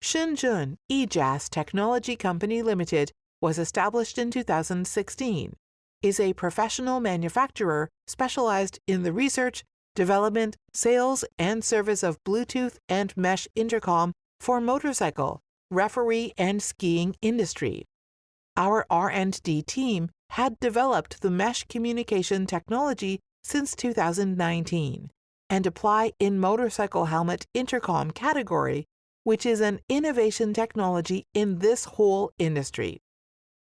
Shenzhen Ejeas Technology Company Limited was established in 2016, is a professional manufacturer specialized in the research, development, sales, and service of Bluetooth and mesh intercom for motorcycle, referee, and skiing industry. Our R&D team had developed the mesh communication technology since 2019 and apply in motorcycle helmet intercom category, which is an innovation technology in this whole industry.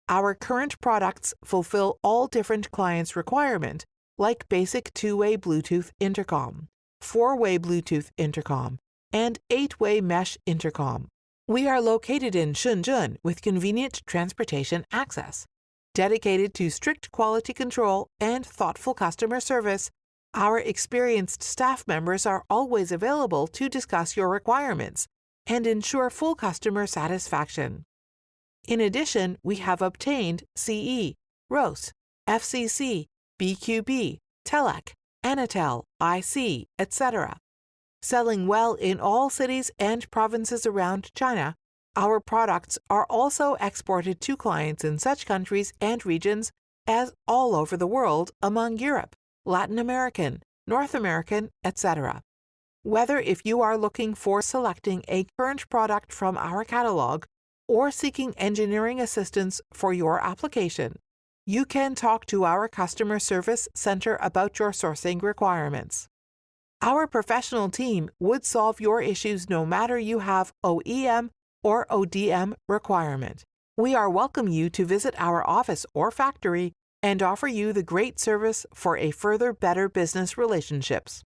Our current products fulfill all different clients' requirement, like basic 2-way Bluetooth intercom, 4-way Bluetooth intercom, and 8-way mesh intercom. We are located in Shenzhen with convenient transportation access. Dedicated to strict quality control and thoughtful customer service, our experienced staff members are always available to discuss your requirements and ensure full customer satisfaction. In addition, we have obtained CE, ROS, FCC, BQB, TELEC, Anatel, IC, etc. Selling well in all cities and provinces around China, our products are also exported to clients in such countries and regions as all over the world among Europe, Latin American, North American, etc. Whether if you are looking for selecting a current product from our catalog or seeking engineering assistance for your application, you can talk to our customer service center about your sourcing requirements. Our professional team would solve your issues no matter you have OEM or ODM requirement. We are welcome you to visit our office or factory and offer you the great service for a further better business relationships.